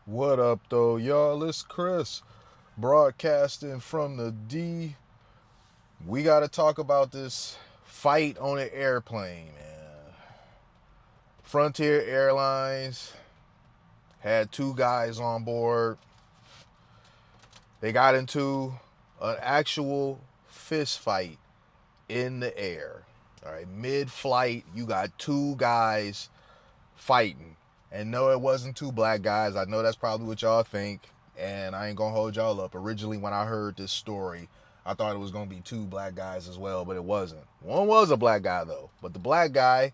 What up, though, y'all? It's Chris, broadcasting from the D. We got to talk about this fight on an airplane, man. Frontier Airlines had two guys on board. They got into an actual fist fight in the air. All right, mid-flight, you got two guys fighting. And no, it wasn't two black guys. I know that's probably what y'all think. And I ain't gonna hold y'all up. Originally, when I heard this story, I thought it was gonna be two black guys as well, but it wasn't. One was a black guy though. But the black guy,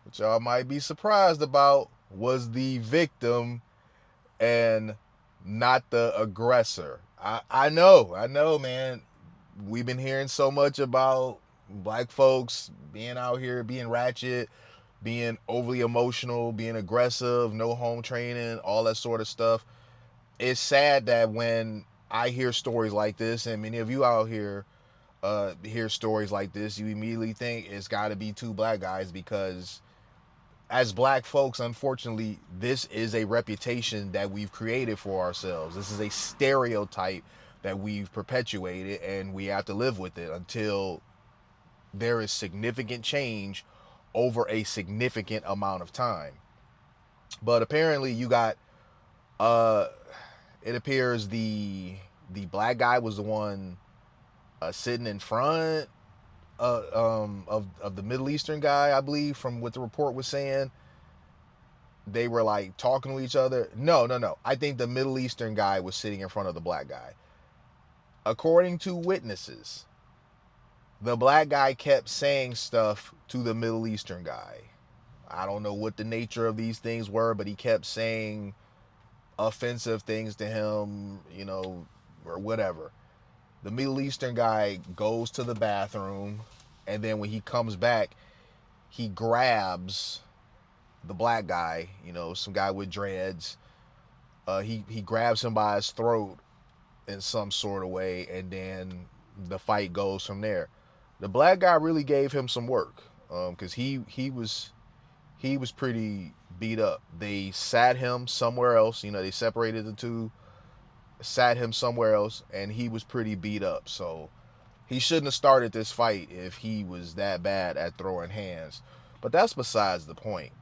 which y'all might be surprised about, was the victim and not the aggressor. I know, man. We've been hearing so much about black folks being out here being ratchet, being overly emotional, being aggressive, no home training, all that sort of stuff. It's sad that when I hear stories like this, and many of you out here hear stories like this, you immediately think it's got to be two black guys because, as black folks, unfortunately, this is a reputation that we've created for ourselves. This is a stereotype that we've perpetuated, and we have to live with it until there is significant change over a significant amount of time. But apparently, you got uh, it appears the black guy was the one sitting in front of the Middle Eastern guy, I believe, from what the report was saying. They were like talking to each other. No. I think the Middle Eastern guy was sitting in front of the black guy. According to witnesses, the black guy kept saying stuff to the Middle Eastern guy. I don't know what the nature of these things were, but he kept saying offensive things to him, or whatever. The Middle Eastern guy goes to the bathroom, and then when he comes back, he grabs the black guy, some guy with dreads. He grabs him by his throat in some sort of way, and then the fight goes from there. The black guy really gave him some work because he was pretty beat up. They sat him somewhere else. They separated the two, sat him somewhere else, and he was pretty beat up. So he shouldn't have started this fight if he was that bad at throwing hands. But that's besides the point.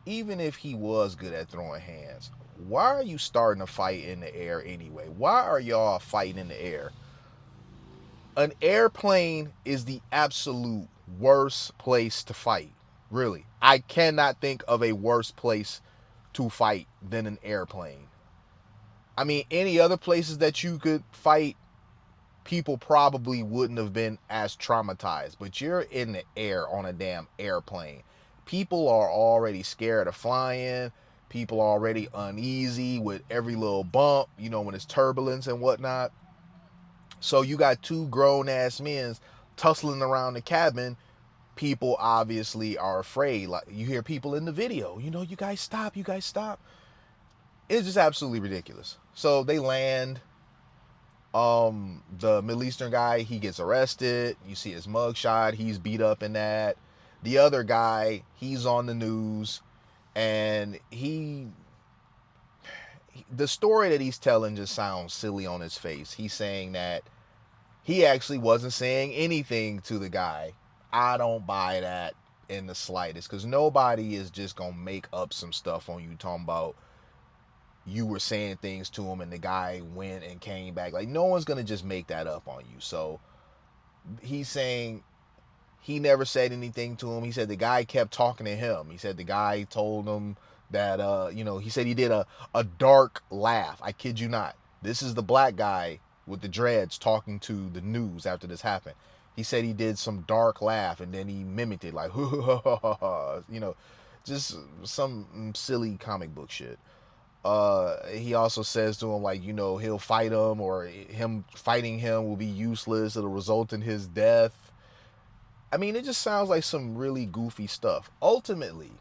Even if he was good at throwing hands, why are you starting a fight in the air anyway? Why are y'all fighting in the air? An airplane is the absolute worst place to fight. Really. I cannot think of a worse place to fight than an airplane. I mean, any other places that you could fight, people probably wouldn't have been as traumatized. But you're in the air on a damn airplane. People are already scared of flying. People are already uneasy with every little bump, when it's turbulence and whatnot. So you got two grown ass men tussling around the cabin. People obviously are afraid. Like, you hear people in the video, you guys stop, you guys stop. It's just absolutely ridiculous. So they land. The Middle Eastern guy, he gets arrested. You see his mugshot. He's beat up in that. The other guy, he's on the news, and the story that he's telling just sounds silly on his face. He's saying that he actually wasn't saying anything to the guy. I don't buy that in the slightest, because nobody is just gonna make up some stuff on you talking about you were saying things to him and the guy went and came back. Like, no one's gonna just make that up on you. So he's saying he never said anything to him. He said the guy kept talking to him. He said the guy told him that he said he did a dark laugh. I kid you not. This is the black guy with the dreads talking to the news after this happened. He said he did some dark laugh, and then he mimicked it like just some silly comic book shit. He also says to him, like, he'll fight him, or him fighting him will be useless. It'll result in his death. I mean, it just sounds like some really goofy stuff. Ultimately,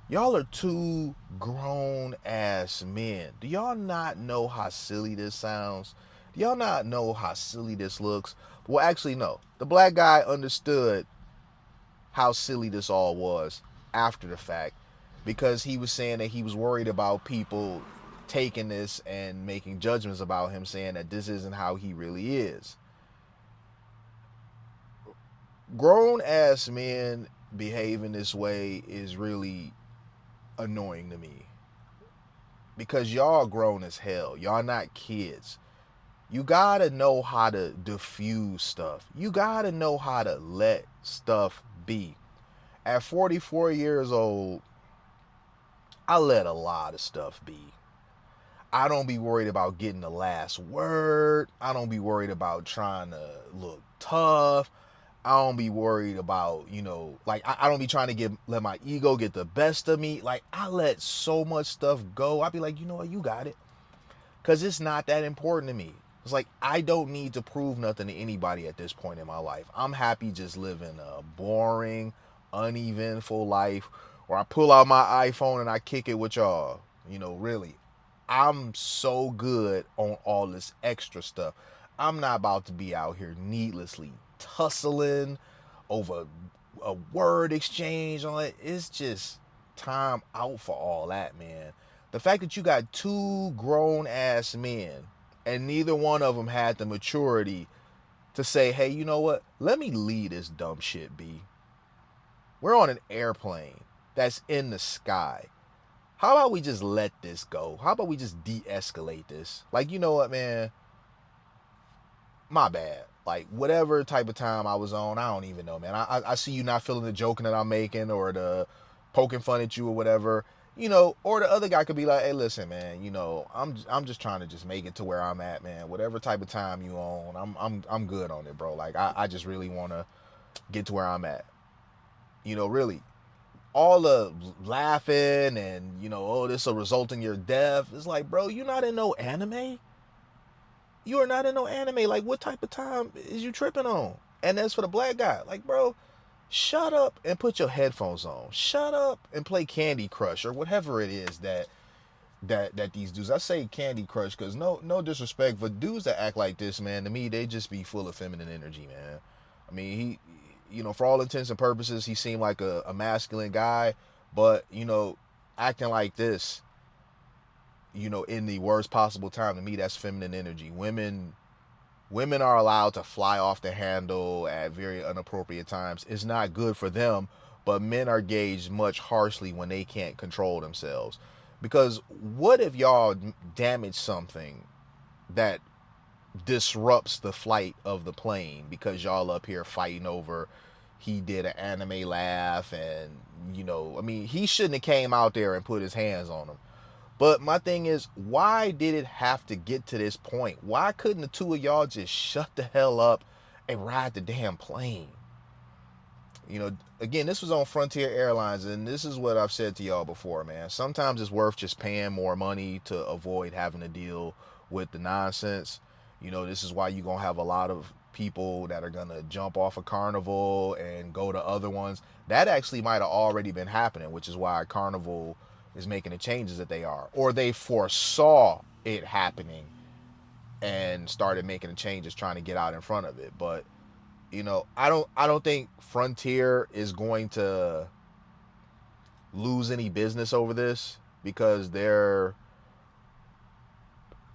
y'all are two grown ass men. Do y'all not know how silly this sounds? Do y'all not know how silly this looks? Well, actually, no. The black guy understood how silly this all was after the fact. because he was saying that he was worried about people taking this and making judgments about him, saying that this isn't how he really is. Grown ass men behaving this way is really annoying to me, because y'all grown as hell. Y'all not kids. You gotta know how to diffuse stuff. You gotta know how to let stuff be. At 44 years old, I let a lot of stuff be. I don't be worried about getting the last word. I don't be worried about trying to look tough. I don't be worried about, like I don't be trying to let my ego get the best of me. Like, I let so much stuff go. I be like, you know what, you got it. Cause it's not that important to me. It's like, I don't need to prove nothing to anybody at this point in my life. I'm happy just living a boring, uneventful life where I pull out my iPhone and I kick it with y'all. Really. I'm so good on all this extra stuff. I'm not about to be out here needlessly tussling over a word exchange on it. It's just time out for all that, man. The fact that you got two grown ass men and neither one of them had the maturity to say, hey, you know what? Let me leave this dumb shit be. We're on an airplane that's in the sky. How about we just let this go? How about we just de-escalate this? Like, you know what, man? My bad. Like, whatever type of time I was on, I don't even know, man. I see you not feeling the joking that I'm making or the poking fun at you or whatever. Or the other guy could be like, hey, listen, man, I'm just trying to just make it to where I'm at, man. Whatever type of time you on, I'm good on it, bro. Like, I just really want to get to where I'm at. Really. All the laughing and, oh, this will result in your death. It's like, bro, you're not in no anime. You are not in no anime. Like, what type of time is you tripping on? And as for the black guy, like, bro, shut up and put your headphones on. Shut up and play Candy Crush or whatever it is that these dudes. I say Candy Crush because no disrespect, but dudes that act like this, man, to me, they just be full of feminine energy, man. I mean, for all intents and purposes, he seemed like a masculine guy, but, acting like this, in the worst possible time, to me, that's feminine energy. Women are allowed to fly off the handle at very inappropriate times. It's not good for them, but men are gauged much harshly when they can't control themselves. Because what if y'all damage something that disrupts the flight of the plane because y'all up here fighting over he did an anime laugh and he shouldn't have came out there and put his hands on him. But my thing is, why did it have to get to this point? Why couldn't the two of y'all just shut the hell up and ride the damn plane? Again, this was on Frontier Airlines, and this is what I've said to y'all before, man. Sometimes it's worth just paying more money to avoid having to deal with the nonsense. This is why you're going to have a lot of people that are going to jump off a Carnival and go to other ones. That actually might have already been happening, which is why Carnival is making the changes that they are. Or they foresaw it happening and started making the changes, trying to get out in front of it. But I don't think Frontier is going to lose any business over this, because they're,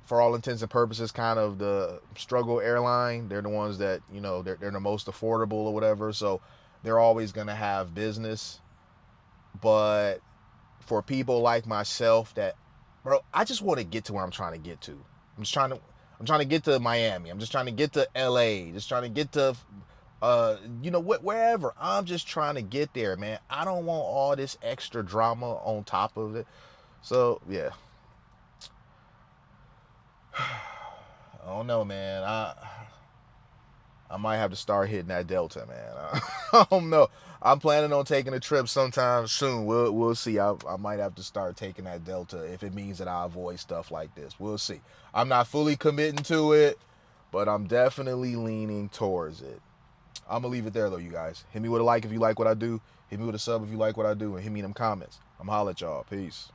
for all intents and purposes, kind of the struggle airline. They're the ones that, they're the most affordable or whatever. So they're always going to have business. But for people like myself that, bro, I just want to get to where I'm trying to get to. I'm trying to get to Miami. I'm just trying to get to LA. Just trying to get to, wherever. I'm just trying to get there, man. I don't want all this extra drama on top of it. So, yeah. I don't know, man. I might have to start hitting that Delta, man. I don't know. I'm planning on taking a trip sometime soon. We'll see. I might have to start taking that Delta if it means that I avoid stuff like this. We'll see. I'm not fully committing to it, but I'm definitely leaning towards it. I'm going to leave it there, though, you guys. Hit me with a like if you like what I do. Hit me with a sub if you like what I do. And hit me in them comments. I'm holla at y'all. Peace.